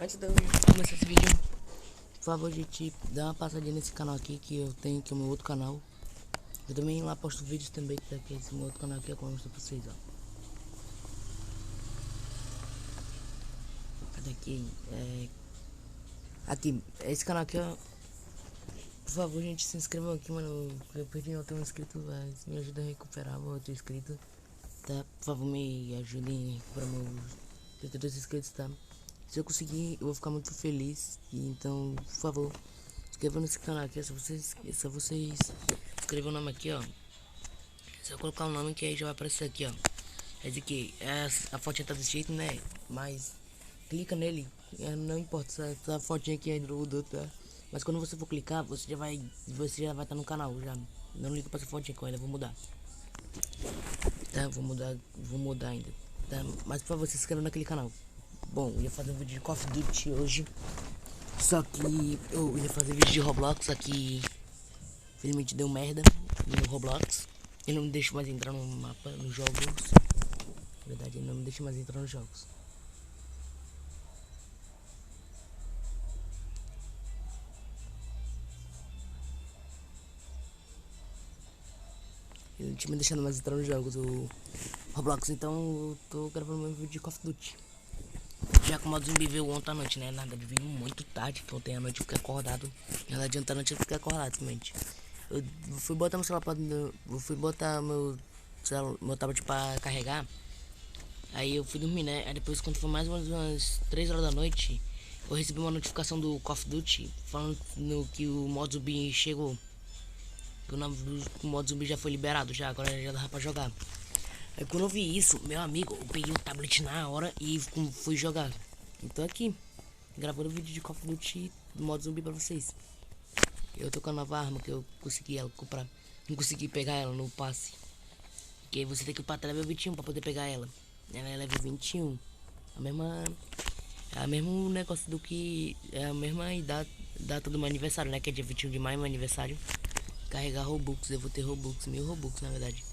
Antes de eu começar esse vídeo, por favor, gente, dá uma passadinha nesse canal aqui que eu tenho, que é o meu outro canal. Eu também lá posto vídeos também, que é esse meu outro canal aqui, é como eu mostro pra vocês, ó. Cadê aqui? Aqui, esse canal aqui, ó. Por favor, gente, se inscrevam aqui, mano. Eu perdi ontem um inscrito, mas me ajuda a recuperar meu outro inscrito, tá? Por favor, me ajudem a recuperar meus 32 inscritos, tá? Se eu conseguir, eu vou ficar muito feliz. Então, por favor, inscreva nesse canal aqui. É só vocês escrever o nome aqui, ó. Se eu colocar o nome que aí já vai aparecer aqui, ó. É de que a fotinha tá desse jeito, né? Mas clica nele. Não importa se essa fotinha aqui é do outro, tá? Mas quando você for clicar, você já vai estar no canal já. Não liga pra essa fotinha que eu ainda vou mudar. Tá? Vou mudar ainda. Tá? Mas por favor, se inscreva naquele canal. Bom, eu ia fazer um vídeo de Call of Duty hoje. Só que eu ia fazer vídeo de Roblox, só que infelizmente deu merda no Roblox. Ele não me deixa mais entrar no mapa, nos jogos. Na verdade, ele não me deixa mais entrar nos jogos. Ele não tinha me deixado mais entrar nos jogos, o Roblox. Então eu tô gravando meu vídeo de Call of Duty. Já com o modo zumbi veio ontem à noite, né? Nada de vir muito tarde, que ontem à noite eu fiquei acordado. E ela adianta à noite eu fiquei acordado, somente. Eu fui botar meu celular eu fui botar meu tablet pra carregar. Aí eu fui dormir, né? Aí depois, quando foi mais ou menos umas 3 horas da noite, eu recebi uma notificação do Call of Duty falando que o modo zumbi chegou. Que o modo zumbi já foi liberado, já, agora já dava pra jogar. Aí quando eu vi isso, meu amigo, eu peguei o tablet na hora e fui jogar. Então aqui, gravando vídeo de Call of Duty do modo zumbi pra vocês. Eu tô com a nova arma que eu consegui ela comprar. Não consegui pegar ela no passe. Que aí você tem que ir pra level 21 pra poder pegar ela. Ela é level 21. A mesma. É o mesmo negócio do que. É a mesma data do meu aniversário, né? Que é dia 21 de maio, meu aniversário. Carregar Robux, eu vou ter Robux, 1000 Robux na verdade.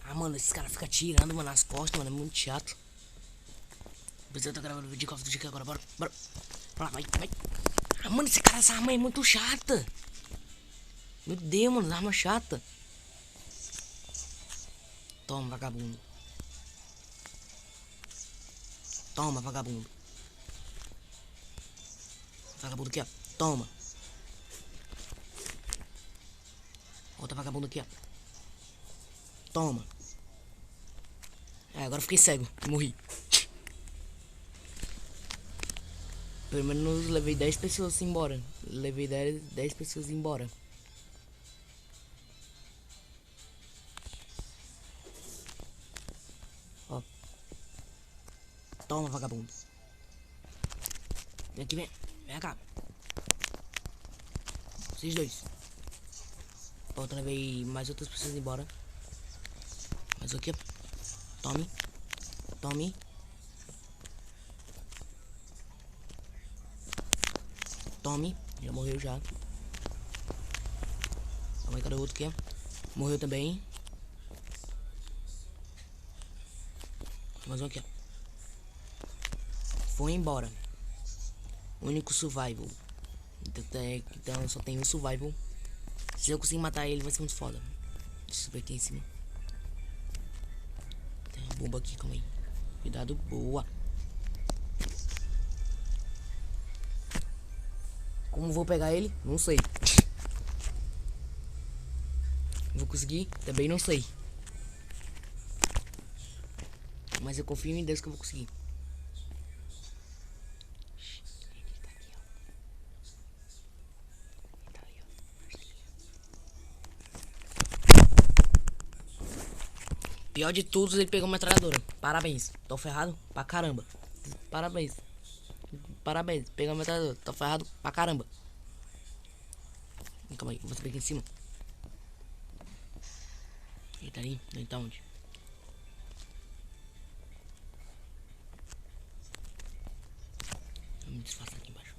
Ah, mano, esses caras ficam tirando, mano, nas costas, mano, é muito chato. Mas eu tô gravando vídeo de Call of Duty aqui agora, bora. Bora lá, vai. Ah, mano, essa arma é muito chata. Meu Deus, mano, arma chata. Toma, vagabundo. Toma, vagabundo. Vagabundo aqui, ó. Toma. Outra vagabundo aqui, ó. Toma. Agora eu fiquei cego. Morri. Pelo menos levei 10 pessoas embora. Levei 10 pessoas embora. Ó. Toma, vagabundo. Vem aqui, vem. Vem cá. Vocês dois. Pronto, levei mais outras pessoas embora. Mais aqui, ó. Tome. Tome. Tome. Já morreu já. Calma aí, cadê o outro aqui, ó? Morreu também. Mais um aqui, ó. Foi embora. Único survival. Então só tem um survival. Se eu conseguir matar ele, vai ser muito foda. Deixa eu subir aqui em cima. Tem uma bomba aqui, calma aí. Cuidado, boa. Como vou pegar ele? Não sei. Vou conseguir? Também não sei. Mas eu confio em Deus que eu vou conseguir. Pior de tudo, ele pegou uma metralhadora. Parabéns. Tô ferrado pra caramba. Parabéns. Parabéns. Pegou uma metralhadora. Tô ferrado pra caramba. Calma aí, vou subir aqui em cima. Ele tá ali? Ele tá onde? disfarçar aqui embaixo.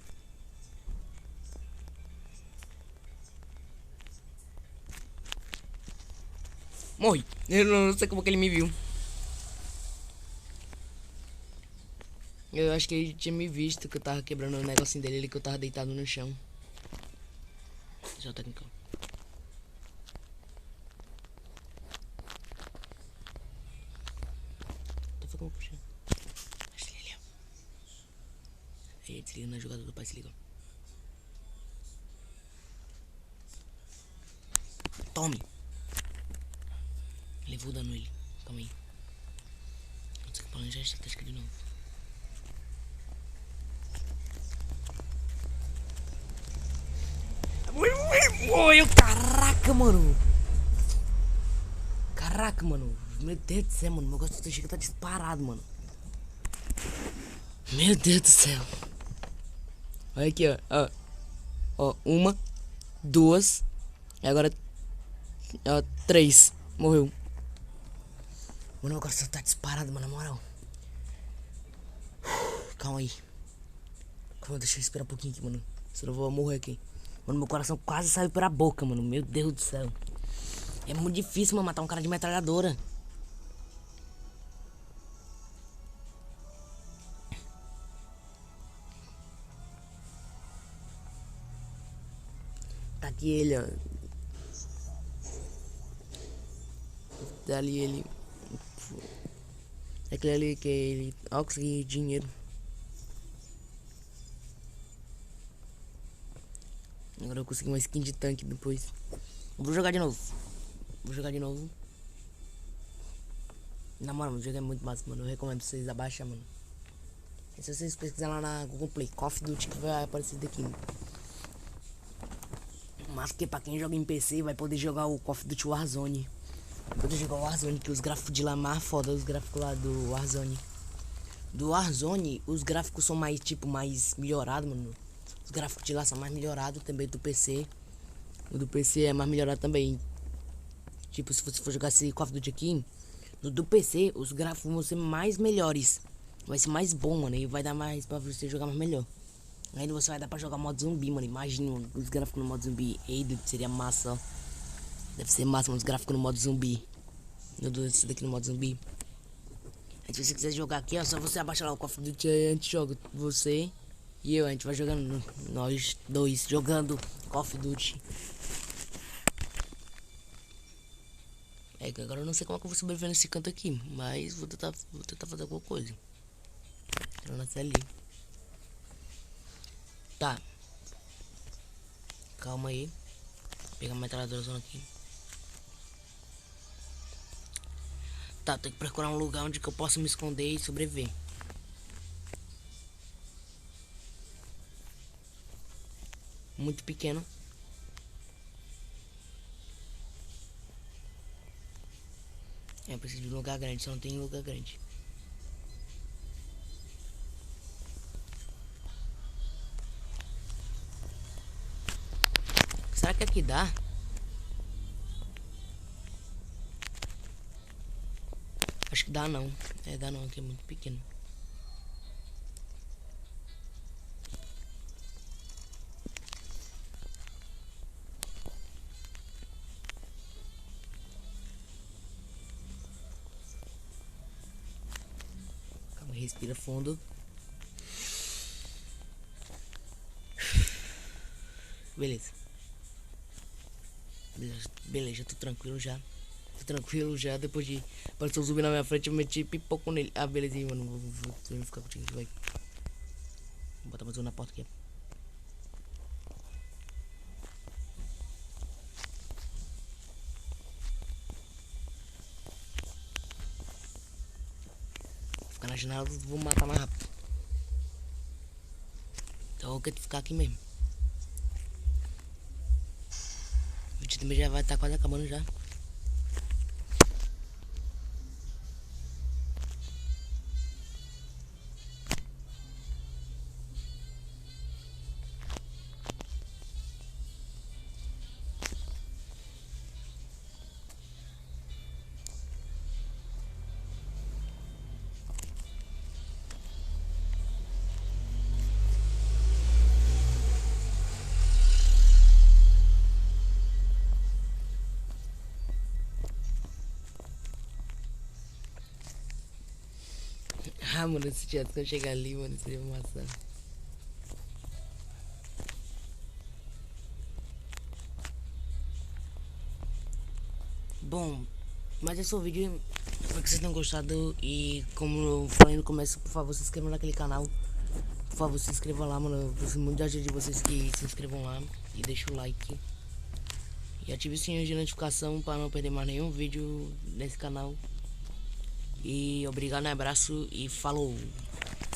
Morri. Eu não sei como que ele me viu. Eu acho que ele tinha me visto que eu tava quebrando o negocinho dele ali, que eu tava deitado no chão. Já tá aqui. Tô ficando puxando. Acho que ele é. Aí, desliga na jogada do pai, se liga. Tome! Ele vou dando ele. Calma aí. Não sei que planejar a estratégia de novo. Oi, caraca, mano. Caraca, mano. Meu Deus do céu, mano. Meu gosto de chega tá disparado, mano. Meu Deus do céu. Olha aqui, ó. Ó, uma, duas. E agora, ó, três. Morreu. Mano, meu coração tá disparado, mano, na moral. Calma aí. Calma, deixa eu esperar um pouquinho aqui, mano. Senão eu vou morrer aqui. Mano, meu coração quase saiu pela boca, mano. Meu Deus do céu. É muito difícil, mano, matar um cara de metralhadora. Tá aqui ele, ó. Dali ele. Aquele ali que ele. Ó, consegui dinheiro. Agora eu consegui uma skin de tanque depois. Vou jogar de novo. Na moral, o jogo é muito massa, mano. Eu recomendo pra vocês abaixar, mano. E se vocês pesquisarem lá na Google Play, Call of Duty, que vai aparecer daqui. Mas que pra quem joga em PC vai poder jogar o Call of Duty Warzone. Vai poder jogar o Warzone, que os gráficos de lá é mais foda, os gráficos lá do Warzone. Do Warzone, os gráficos são mais, tipo, mais melhorados, mano. Os gráficos de lá são mais melhorados também do PC. O do PC é mais melhorado também. Tipo, se você for jogar esse Call of Duty aqui, no do PC, os gráficos vão ser mais melhores. Vai ser mais bom, mano. E vai dar mais pra você jogar mais melhor. Ainda você vai dar pra jogar modo zumbi, mano. Imagina os gráficos no modo zumbi. Eita, seria massa, ó. Deve ser massa, mano, os gráficos no modo zumbi. Meu Deus, esse daqui no modo zumbi. Aí, se você quiser jogar aqui, ó, só você abaixar lá o Call of Duty aí, a gente joga. Você e eu, a gente vai jogando. Nós dois jogando Call of Duty. É que agora eu não sei como é que eu vou sobreviver nesse canto aqui. Mas vou tentar fazer alguma coisa. Eu nasci ali. Tá. Calma aí. Vou pegar a metralhadora aqui. Tá, tem que procurar um lugar onde que eu possa me esconder e sobreviver. Muito pequeno. É, eu preciso de um lugar grande, só não tem lugar grande. Será que aqui dá? Acho que dá não. É, dá não, aqui é muito pequeno. Calma aí, respira fundo. Beleza. Beleza, tô tranquilo já. Depois de aparecer um zumbi na minha frente, eu meti pipoco nele. Ah, belezinha, mano. Vou ficar contigo aqui, vai. Vou botar mais um na porta aqui. Vou ficar na janela, vou matar mais rápido. Então eu quero ficar aqui mesmo. O vídeo também já vai estar quase acabando já. Ah, mano, se tivesse que eu chegar ali, mano, seria massa. Bom, mas esse é o vídeo. Espero que vocês tenham gostado. E como eu falei no começo, por favor, se inscrevam naquele canal. Por favor, se inscrevam lá, mano. Eu preciso muito da ajuda de vocês que se inscrevam lá. E deixem o like. E ative o sininho de notificação para não perder mais nenhum vídeo nesse canal. E obrigado, um abraço e falou!